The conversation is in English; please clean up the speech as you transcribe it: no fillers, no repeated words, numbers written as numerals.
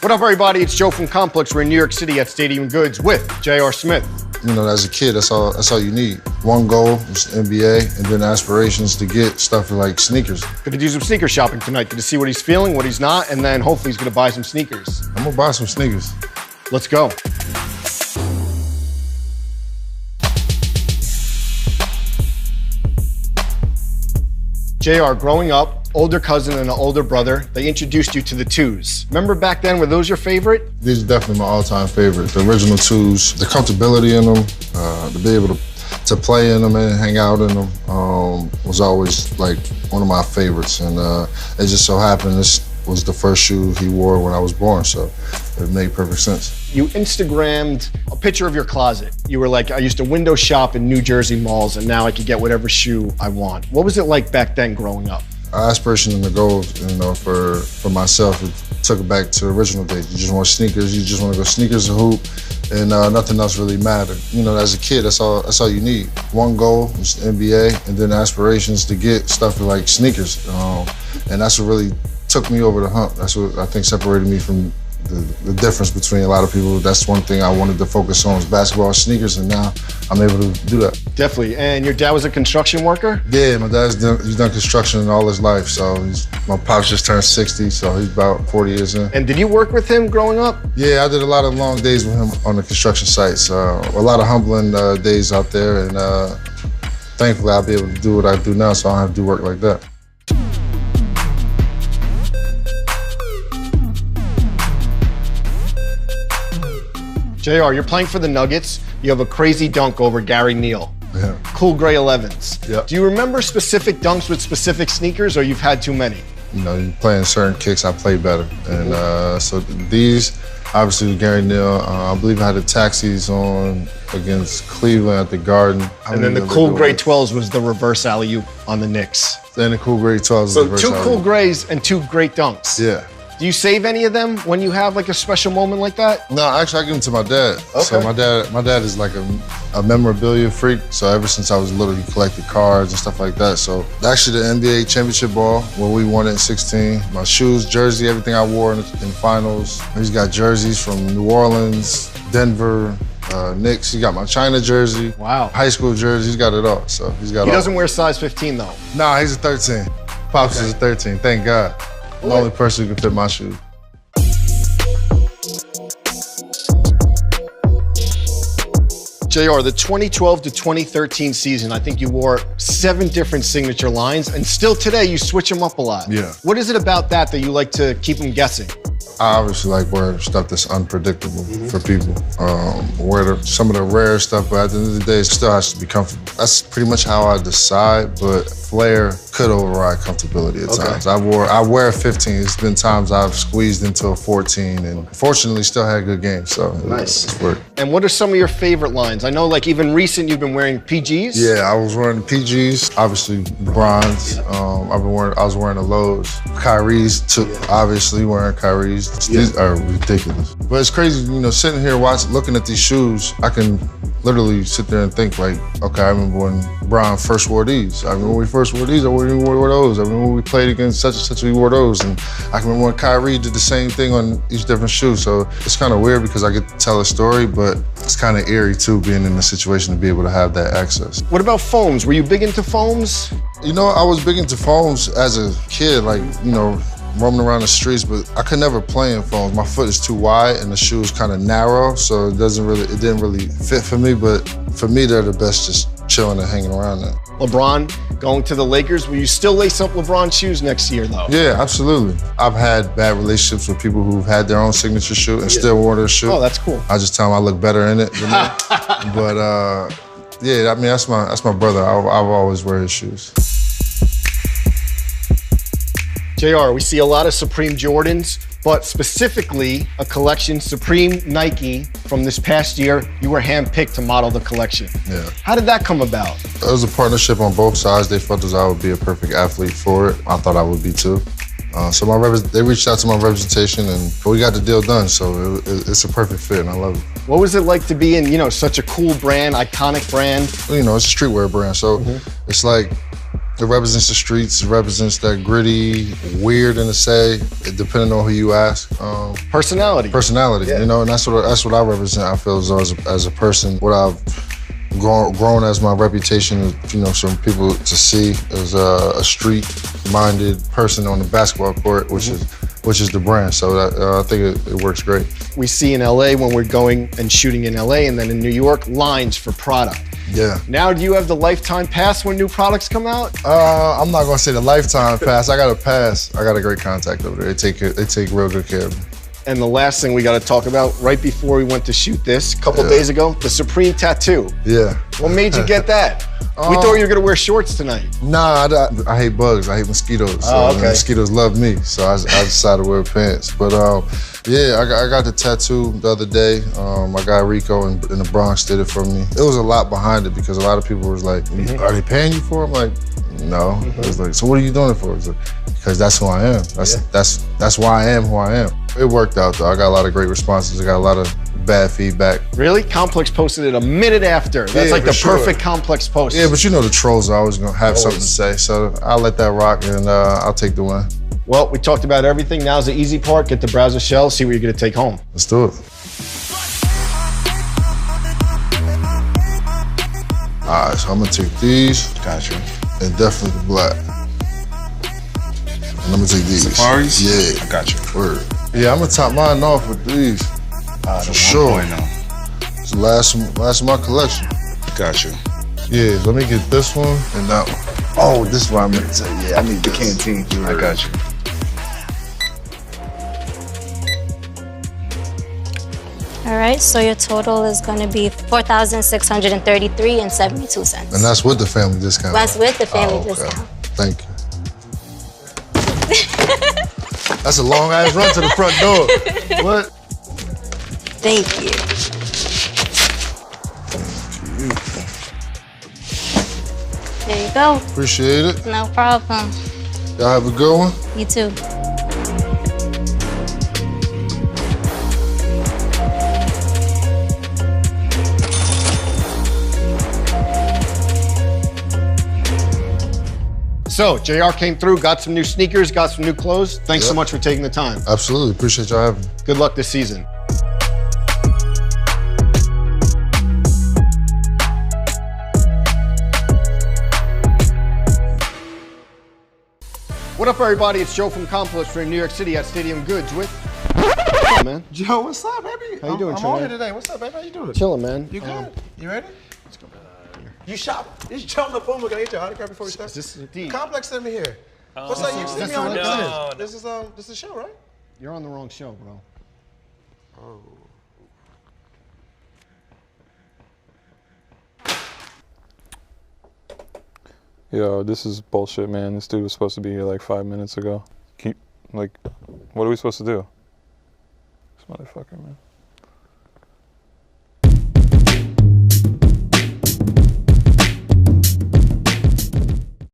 What up, everybody? It's Joe from Complex. We're in New York City at Stadium Goods with J.R. Smith. You know, as a kid, that's all you need. One goal is the NBA, and then aspirations to get stuff like sneakers. Gonna do some sneaker shopping tonight. Gonna see what he's feeling, what he's not, and then hopefully he's gonna buy some sneakers. I'm gonna buy some sneakers. Let's go. JR, growing up, older cousin and an older brother, they introduced you to the twos. Remember back then, were those your favorite? These are definitely my all-time favorite. The original twos, the comfortability in them, to be able to play in them and hang out in them was always like one of my favorites. And it just so happened this was the first shoe he wore when I was born, so it made perfect sense. You Instagrammed a picture of your closet. You were like, I used to window shop in New Jersey malls and now I could get whatever shoe I want. What was it like back then growing up? Aspiration and the goals, you know, for myself, it took it back to the original days. You just want sneakers, you just want to go sneakers and hoop, and nothing else really mattered. You know, as a kid, that's all you need. One goal is the NBA, and then aspirations to get stuff like sneakers. And that's what really took me over the hump. That's what I think separated me from the difference between a lot of people. That's one thing I wanted to focus on was basketball and sneakers, and now I'm able to do that. Definitely. And your dad was a construction worker? Yeah, my dad's he's done construction all his life. So my pops just turned 60, so he's about 40 years in. And did you work with him growing up? Yeah, I did a lot of long days with him on the construction sites. A lot of humbling days out there, and thankfully I'll be able to do what I do now, so I don't have to do work like that. JR, you're playing for the Nuggets. You have a crazy dunk over Gary Neal. Yeah. Cool gray 11s. Yep. Do you remember specific dunks with specific sneakers, or you've had too many? You know, you playing certain kicks, I play better. And so these, obviously with Gary Neal, I believe I had the taxis on against Cleveland at the Garden. And then the cool gray 12s was the reverse alley-oop on the Knicks. Then the cool gray 12s was so the reverse two alley-oop. cool grays and two great dunks. Yeah. Do you save any of them when you have like a special moment like that? No, actually I give them to my dad. Okay. So my dad is like a memorabilia freak. So ever since I was little, he collected cards and stuff like that. So actually the NBA championship ball, where we won it in 16, my shoes, jersey, everything I wore in the finals. He's got jerseys from New Orleans, Denver, Knicks. He got my China jersey. Wow. High school jersey, he's got it all. So he's got He all. doesn't wear size 15 though. Nah, he's a 13. Pops is a 13, thank God. The only person who can fit my shoes. JR, the 2012 to 2013 season, I think you wore 7 different signature lines, and still today you switch them up a lot. Yeah. What is it about that you like to keep them guessing? I obviously like wearing stuff that's unpredictable for people. Wear some of the rare stuff, but at the end of the day, it still has to be comfortable. That's pretty much how I decide, but flair could override comfortability at times. I wear a 15. It's been times I've squeezed into a 14, and fortunately still had good games, so it's worked. And what are some of your favorite lines? I know like even recent you've been wearing PGs. Yeah, I was wearing the PGs, obviously bronze. I was wearing the lows. Kyrie's, obviously wearing Kyrie's. These are ridiculous. But it's crazy, you know, sitting here looking at these shoes, I can literally sit there and think like, okay, I remember when Bron first wore these. I remember when we first wore these, I wore those. I remember when we played against such and such, we wore those. And I can remember when Kyrie did the same thing on each different shoe. So it's kind of weird because I get to tell a story, but it's kind of eerie too, being in the situation to be able to have that access. What about foams? Were you big into foams? You know, I was big into foams as a kid, like, you know, roaming around the streets, but I could never play in foams. My foot is too wide and the shoe is kind of narrow, so it didn't really fit for me, but for me, they're the best just chilling and hanging around there. LeBron going to the Lakers, will you still lace up LeBron shoes next year though? Yeah, absolutely. I've had bad relationships with people who've had their own signature shoe and still wore their shoe. Oh, that's cool. I just tell them I look better in it than them. But yeah, I mean, that's my brother. I've always wear his shoes. JR, we see a lot of Supreme Jordans, but specifically a collection, Supreme Nike, from this past year. You were handpicked to model the collection. Yeah. How did that come about? It was a partnership on both sides. They felt as I would be a perfect athlete for it. I thought I would be too. So they reached out to my representation, and we got the deal done. So it's a perfect fit, and I love it. What was it like to be in, such a cool brand, iconic brand? You know, it's a streetwear brand, so it's like It represents the streets. It represents that gritty, weird in a say, depending on who you ask. Personality. Personality, Yeah. you know, and that's what I represent. I feel as a person, what I've grown as my reputation, you know, some people to see as a street-minded person on the basketball court, which is the brand. So that, I think it works great. We see in LA when we're going and shooting in LA, and then in New York, lines for product. Yeah. Now, do you have the lifetime pass when new products come out? I'm not gonna say the lifetime pass. I got a pass. I got a great contact over there. They take real good care of me. And the last thing we got to talk about, right before we went to shoot this, a couple days ago, the Supreme tattoo. Yeah. What made you get that? We thought you were gonna wear shorts tonight. Nah, I hate bugs. I hate mosquitoes. So Oh, okay. mosquitoes love me, so I decided to wear pants. But yeah, I got the tattoo the other day. My guy Rico in the Bronx did it for me. It was a lot behind it because a lot of people was like, "Are they paying you for it?" I'm like, "No." It was like, "So what are you doing it for?" It's like, "Because that's who I am. That's why I am who I am." It worked out though. I got a lot of great responses. I got a lot of bad feedback. Really? Complex posted it a minute after. That's like the perfect Complex post. Yeah, but you know the trolls are always gonna have something to say, so I'll let that rock and I'll take the win. Well, we talked about everything. Now's the easy part. Get the browser shell, see what you're gonna take home. Let's do it. All right, so I'm gonna take these. Gotcha. And definitely the black. And I'm gonna take these. Safaris? Yeah. I got you. Word. Yeah, I'm gonna top mine off with these. For sure. 1.0. It's the last of my collection. Gotcha. Yeah, let me get this one and that one. Oh, this is what I meant to say. Yeah, I need the canteen. I got you. All right, so your total is going to be $4,633 and 72 cents. And that's with the family discount. That's with the family okay. discount. Thank you. That's a long ass run to the front door. What? Thank you. There you go. Appreciate it. No problem. Y'all have a good one. You too. So, JR came through, got some new sneakers, got some new clothes. Thanks so much for taking the time. Absolutely. Appreciate y'all having me. Good luck this season. What up, everybody? It's Joe from Complex. We're in New York City at Stadium Goods with... What's up, man? Joe, what's up, baby? How you doing, I'm Trey? on here today. What's up, baby? How you doing? Chilling, man. You good? You ready? Let's go. You shop. You shop on the phone. Can I get your autograph before we start? This is indeed. Complex sent me here. What's up? You sent me on this is this is a show, right? You're on the wrong show, bro. Oh. Yo, this is bullshit, man. This dude was supposed to be here like 5 minutes ago. What are we supposed to do? This motherfucker, man.